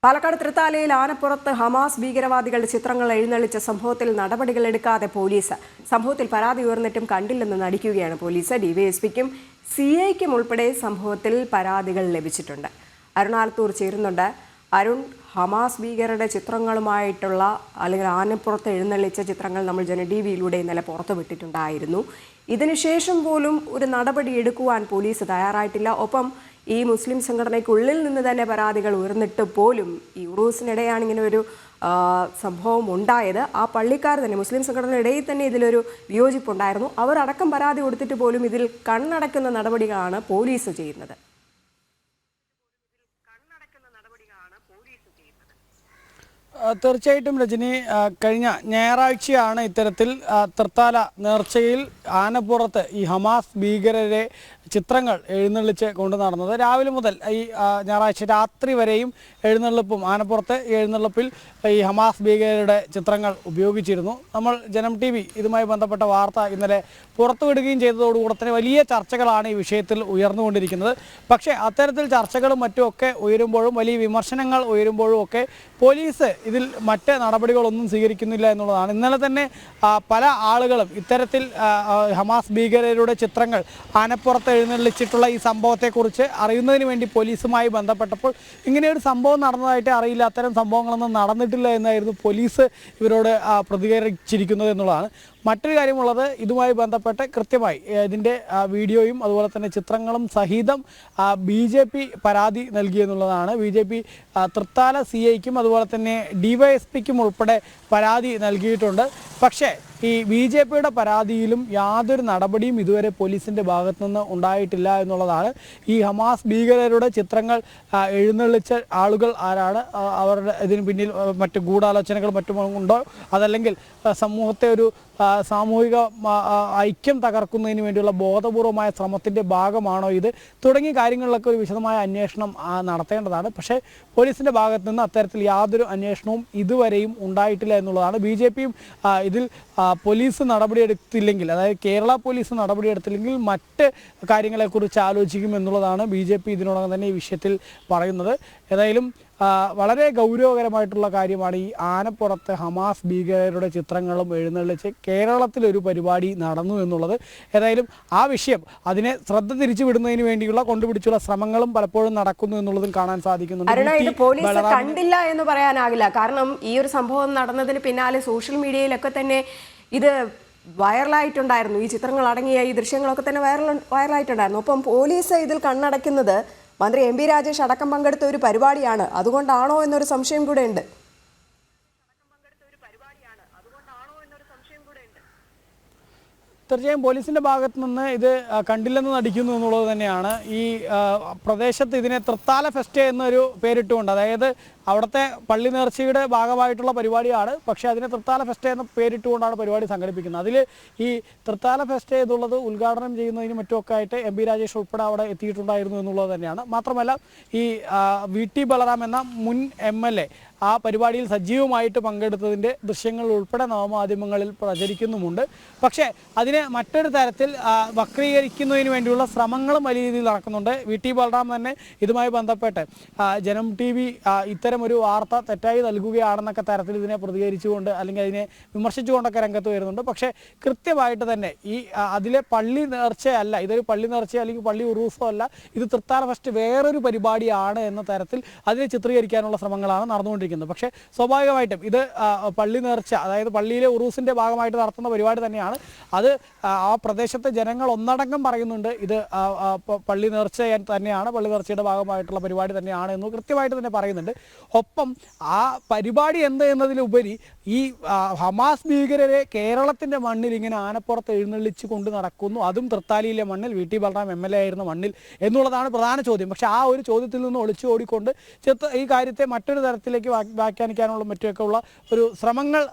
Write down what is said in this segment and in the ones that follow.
Palakkad തൃത്താലയിൽ ആനപ്പുറത്ത് Hamas ഭീകരവാദികളുടെ ചിത്രങ്ങൾ എഴുന്നള്ളിച്ച സംഭവത്തിൽ നടപടികൾ എടുക്കാതെ പോലീസ്. സംഭവത്തിൽ പരാതി ഉയർന്നിട്ടും കണ്ടില്ലെന്ന് നടിക്കുകയാണ് പോലീസ്. ഡിവൈഎസ്പിക്കും സിഐക്കും ഉൾപ്പെടെ സംഭവത്തിൽ പരാതികൾ ലഭിച്ചിട്ടുണ്ട്. അരുണാലത്തൂർ ചേരുന്നുണ്ട്. അരുൺ, ഹമാസ് ഭീകരരുടെ ചിത്രങ്ങളുമായിട്ടുള്ള അല്ലെങ്കിൽ ആനപ്പുറത്ത് എഴുന്നള്ളിച്ച ചിത്രങ്ങൾ നമ്മൾ ജനടിവിയിലൂടെ ഇന്നലെ പുറത്തുവിട്ടിട്ടുണ്ടായിരുന്നു. ഇതിനുശേഷം പോലും ഒരു നടപടി എടുക്കുവാൻ പോലീസ് തയ്യാറായിട്ടില്ല. ഒപ്പം ഈ മുസ്ലിം സംഘടനയ്ക്കുള്ളിൽ നിന്ന് തന്നെ പരാതികൾ ഉയർന്നിട്ട് പോലും ഈ ഉറൂസിനിടെയാണ് ഇങ്ങനെ ഒരു സംഭവം ഉണ്ടായത്. ആ പള്ളിക്കാർ തന്നെ, മുസ്ലിം സംഘടനയിടയിൽ തന്നെ ഇതിലൊരു വിയോജിപ്പുണ്ടായിരുന്നു. അവർ അടക്കം പരാതി കൊടുത്തിട്ട് പോലും ഇതിൽ കണ്ണടക്കുന്ന നടപടികളാണ് പോലീസ് ചെയ്യുന്നത്. തീർച്ചയായിട്ടും രജനി, കഴിഞ്ഞ ഞായറാഴ്ചയാണ് ഇത്തരത്തിൽ തൃത്താല നേർച്ചയിൽ ആനപ്പുറത്ത് ഈ ഹമാസ് ഭീകരരെ ചിത്രങ്ങൾ എഴുന്നള്ളിച്ച് കൊണ്ടു നടന്നത്. രാവിലെ മുതൽ ഈ ഞായറാഴ്ച രാത്രി വരെയും എഴുന്നള്ളിപ്പും ആനപ്പുറത്ത് എഴുന്നള്ളിപ്പിൽ ഈ ഹമാസ് ഭീകരരുടെ ചിത്രങ്ങൾ ഉപയോഗിച്ചിരുന്നു. നമ്മൾ ജനം TV ഇതുമായി ബന്ധപ്പെട്ട വാർത്ത ഇന്നലെ പുറത്തുവിടുകയും ചെയ്തതോടുകൂടെ തന്നെ വലിയ ചർച്ചകളാണ് ഈ വിഷയത്തിൽ ഉയർന്നുകൊണ്ടിരിക്കുന്നത്. പക്ഷേ അത്തരത്തിൽ ചർച്ചകളും മറ്റുമൊക്കെ ഉയരുമ്പോഴും വലിയ വിമർശനങ്ങൾ ഉയരുമ്പോഴും ഒക്കെ പോലീസ് ഇതിൽ മറ്റ് നടപടികളൊന്നും സ്വീകരിക്കുന്നില്ല എന്നുള്ളതാണ്. ഇന്നലെ തന്നെ പല ആളുകളും ഇത്തരത്തിൽ ഹമാസ് ഭീകരരുടെ ചിത്രങ്ങൾ ആനപ്പുറത്ത് എഴുന്നള്ളിച്ചിട്ടുള്ള ഈ സംഭവത്തെക്കുറിച്ച് അറിയുന്നതിന് വേണ്ടി പോലീസുമായി ബന്ധപ്പെട്ടപ്പോൾ ഇങ്ങനെയൊരു സംഭവം നടന്നതായിട്ട് അറിയില്ല, അത്തരം സംഭവങ്ങളൊന്നും നടന്നിട്ടില്ല എന്നായിരുന്നു പോലീസ് ഇവരോട് പ്രതികരിച്ചിരിക്കുന്നത് എന്നുള്ളതാണ്. മറ്റൊരു കാര്യമുള്ളത്, ഇതുമായി ബന്ധപ്പെട്ട് കൃത്യമായി ഇതിൻ്റെ വീഡിയോയും അതുപോലെ തന്നെ ചിത്രങ്ങളും സഹിതം BJP പരാതി നൽകിയെന്നുള്ളതാണ്. BJP തൃത്താല CIക്കും അതുപോലെ തന്നെ DYSPക്കും ഉൾപ്പെടെ പരാതി നൽകിയിട്ടുണ്ട്. പക്ഷേ ഈ BJPയുടെ പരാതിയിലും യാതൊരു നടപടിയും ഇതുവരെ പോലീസിൻ്റെ ഭാഗത്തു നിന്ന് ഉണ്ടായിട്ടില്ല എന്നുള്ളതാണ്. ഈ ഹമാസ് ഭീകരരുടെ ചിത്രങ്ങൾ എഴുന്നള്ളിച്ച ആളുകൾ ആരാണ്, അവരുടെ ഇതിന് പിന്നിൽ മറ്റ് ഗൂഢാലോചനകൾ മറ്റും ഉണ്ടോ, അതല്ലെങ്കിൽ സമൂഹത്തെ ഒരു സാമൂഹിക ഐക്യം തകർക്കുന്നതിന് വേണ്ടിയുള്ള ബോധപൂർവമായ ശ്രമത്തിൻ്റെ ഭാഗമാണോ ഇത് തുടങ്ങിയ കാര്യങ്ങളിലൊക്കെ ഒരു വിശദമായ അന്വേഷണം നടത്തേണ്ടതാണ്. പക്ഷേ പോലീസിൻ്റെ ഭാഗത്തു നിന്ന് അത്തരത്തിൽ യാതൊരു അന്വേഷണവും ഇതുവരെയും ഉണ്ടായിട്ടില്ല എന്നുള്ളതാണ്. BJPയും ഇതിൽ പോലീസ് നടപടിയെടുത്തില്ലെങ്കിൽ, അതായത് കേരള പോലീസ് നടപടിയെടുത്തില്ലെങ്കിൽ മറ്റ് കാര്യങ്ങളെക്കുറിച്ച് ആലോചിക്കും എന്നുള്ളതാണ് BJP ഇതിനോടകം തന്നെ ഈ വിഷയത്തിൽ പറയുന്നത്. ഏതായാലും വളരെ ഗൗരവകരമായിട്ടുള്ള കാര്യമാണ് ഈ ആനപ്പുറത്ത് ഹമാസ് ഭീകരരുടെ ചിത്രങ്ങളും എഴുന്നള്ളിച്ച് കേരളത്തിലൊരു പരിപാടി നടന്നു എന്നുള്ളത്. ഏതായാലും ആ വിഷയം അതിനെ ശ്രദ്ധ തിരിച്ചു വിടുന്നതിന് വേണ്ടിയുള്ള കൊണ്ടുപിടിച്ചുള്ള ശ്രമങ്ങളും പലപ്പോഴും നടക്കുന്നു എന്നുള്ളതും കാണാൻ സാധിക്കുന്നുണ്ട്. പോലീസ് കണ്ടില്ല എന്ന് പറയാനാകില്ല. കാരണം ഈ ഒരു സംഭവം നടന്നതിന് പിന്നാലെ സോഷ്യൽ മീഡിയയിലൊക്കെ തന്നെ ഇത് വൈറലായിട്ടുണ്ടായിരുന്നു. ഈ ചിത്രങ്ങൾ അടങ്ങിയ ഈ ദൃശ്യങ്ങളൊക്കെ തന്നെ വൈറലായിട്ടുണ്ടായിരുന്നു. ഒപ്പം പോലീസ് ഇതിൽ കണ്ണടയ്ക്കുന്നത് മന്ത്രി MP രാജേഷ് അടക്കം പങ്കെടുത്ത ഒരു പരിപാടിയാണ്, അതുകൊണ്ടാണോ എന്നൊരു സംശയം കൂടെ ഉണ്ട്. തീർച്ചയായും പോലീസിൻ്റെ ഭാഗത്തു നിന്ന് ഇത് കണ്ടില്ലെന്ന് നടിക്കുന്നു എന്നുള്ളത് തന്നെയാണ്. ഈ പ്രദേശത്ത് ഇതിനെ തൃത്താല ഫെസ്റ്റ് എന്നൊരു പേരിട്ടുകൊണ്ട്, അതായത് അവിടുത്തെ പള്ളി നേർച്ചയുടെ ഭാഗമായിട്ടുള്ള പരിപാടിയാണ്, പക്ഷേ അതിനെ തൃത്താല ഫെസ്റ്റ് എന്ന പേരിട്ടുകൊണ്ടാണ് പരിപാടി സംഘടിപ്പിക്കുന്നത്. അതിൽ ഈ തൃത്താല ഫെസ്റ്റ് എന്നുള്ളത് ഉദ്ഘാടനം ചെയ്യുന്നതിന് മറ്റുമൊക്കെ ആയിട്ട് MP രാജേഷ് ഉൾപ്പെടെ അവിടെ എത്തിയിട്ടുണ്ടായിരുന്നു എന്നുള്ളത് തന്നെയാണ്. മാത്രമല്ല ഈ VT ബലറാം എന്ന മുൻ MLA ആ പരിപാടിയിൽ സജീവമായിട്ട് പങ്കെടുത്തതിൻ്റെ ദൃശ്യങ്ങൾ ഉൾപ്പെടെ നവമാധ്യമങ്ങളിൽ പ്രചരിക്കുന്നുമുണ്ട്. പക്ഷേ അതിനെ മറ്റൊരു തരത്തിൽ വക്രീകരിക്കുന്നതിന് വേണ്ടിയുള്ള ശ്രമങ്ങളും വലിയ രീതിയിൽ നടക്കുന്നുണ്ട്. VT ബലറാം തന്നെ ഇതുമായി ബന്ധപ്പെട്ട് ജനം TV ഇത്തരമൊരു വാർത്ത തെറ്റായി നൽകുകയാണെന്നൊക്കെ തരത്തിൽ ഇതിനെ പ്രതികരിച്ചുകൊണ്ട് അല്ലെങ്കിൽ അതിനെ വിമർശിച്ചുകൊണ്ടൊക്കെ രംഗത്ത് വരുന്നുണ്ട്. പക്ഷേ കൃത്യമായിട്ട് തന്നെ ഈ അതിലെ പള്ളി നേർച്ചയല്ല, ഇതൊരു പള്ളി നേർച്ച അല്ലെങ്കിൽ പള്ളി ഉറൂസോ അല്ല, ഇത് തൃത്താല ഫെസ്റ്റ് വേറൊരു പരിപാടിയാണ് എന്ന തരത്തിൽ അതിനെ ചിത്രീകരിക്കാനുള്ള ശ്രമങ്ങളാണ് നടന്നുകൊണ്ടിരിക്കുന്നത്. പക്ഷേ സ്വാഭാവികമായിട്ടും ഇത് പള്ളി നേർച്ച, അതായത് പള്ളിയിലെ ഉറൂസിൻ്റെ ഭാഗമായിട്ട് നടത്തുന്ന പരിപാടി തന്നെയാണ്. അത് ആ പ്രദേശത്തെ ജനങ്ങൾ ഒന്നടങ്കം പറയുന്നുണ്ട് ഇത് പള്ളി നേർച്ച തന്നെയാണ്, പള്ളി നേർച്ചയുടെ ഭാഗമായിട്ടുള്ള പരിപാടി തന്നെയാണ് എന്ന് കൃത്യമായിട്ട് തന്നെ പറയുന്നുണ്ട്. ഒപ്പം ആ പരിപാടി എന്ത് എന്നതിലുപരി ഈ ഹമാസ് ഭീകരരെ കേരളത്തിൻ്റെ മണ്ണിൽ ഇങ്ങനെ ആനപ്പുറത്ത് എഴുന്നള്ളിച്ച് കൊണ്ട് നടക്കുന്നു, അതും തൃത്താലയിലെ മണ്ണിൽ, VT ബലറാം MLA ആയിരുന്ന മണ്ണിൽ എന്നുള്ളതാണ് പ്രധാന ചോദ്യം. പക്ഷേ ആ ഒരു ചോദ്യത്തിൽ നിന്ന് ഒളിച്ചു ഓടിക്കൊണ്ട് ഈ കാര്യത്തെ മറ്റൊരു തരത്തിലേക്ക് വ്യാഖ്യാനിക്കാനുള്ള മറ്റൊക്കെ ഉള്ള ഒരു ശ്രമങ്ങൾ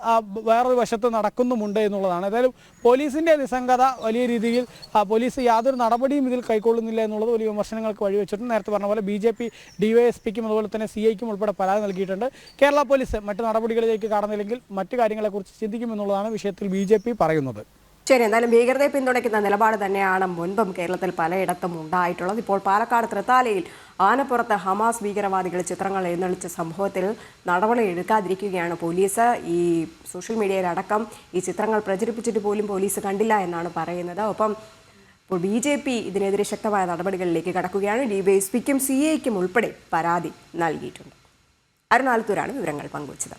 വേറൊരു വശത്ത് നടക്കുന്നുമുണ്ട് എന്നുള്ളതാണ്. ഏതായാലും പോലീസിൻ്റെ നിസ്സംഗത വലിയ രീതിയിൽ, പോലീസ് യാതൊരു നടപടിയും ഇതിൽ കൈക്കൊള്ളുന്നില്ല എന്നുള്ളത് വലിയ വിമർശനങ്ങൾക്ക് വഴിവെച്ചിട്ടുണ്ട്. നേരത്തെ പറഞ്ഞ പോലെ BJP DYSPക്കും അതുപോലെ തന്നെ CIക്കും ഉൾപ്പെടെ പരാതി നൽകിയിട്ടുണ്ട്. കേരള പോലീസ് മറ്റ് നടപടികളിലേക്ക് കടന്നില്ലെങ്കിൽ മറ്റു കാര്യങ്ങളെക്കുറിച്ച് ചിന്തിക്കുമെന്നുള്ളതാണ് വിഷയത്തിൽ BJP പറയുന്നത്. ശരി, എന്തായാലും ഭീകരതയെ പിന്തുണയ്ക്കുന്ന നിലപാട് തന്നെയാണ് മുൻപും കേരളത്തിൽ പലയിടത്തും ഉണ്ടായിട്ടുള്ളത്. ഇപ്പോൾ പാലക്കാട് തൃത്താലയിൽ ആനപ്പുറത്ത് ഹമാസ് ഭീകരവാദികൾ ചിത്രങ്ങൾ എഴുന്നള്ളിച്ച സംഭവത്തിൽ നടപടി എടുക്കാതിരിക്കുകയാണ് പോലീസ്. ഈ സോഷ്യൽ മീഡിയയിലടക്കം ഈ ചിത്രങ്ങൾ പ്രചരിപ്പിച്ചിട്ട് പോലും പോലീസ് കണ്ടില്ല എന്നാണ് പറയുന്നത്. ഒപ്പം ഇപ്പോൾ BJP ഇതിനെതിരെ ശക്തമായ നടപടികളിലേക്ക് കടക്കുകയാണ്. DYSPക്കും CAയ്ക്കും ഉൾപ്പെടെ പരാതി നൽകിയിട്ടുണ്ട്. അരുണാലത്തൂരാണ് വിവരങ്ങൾ പങ്കുവച്ചത്.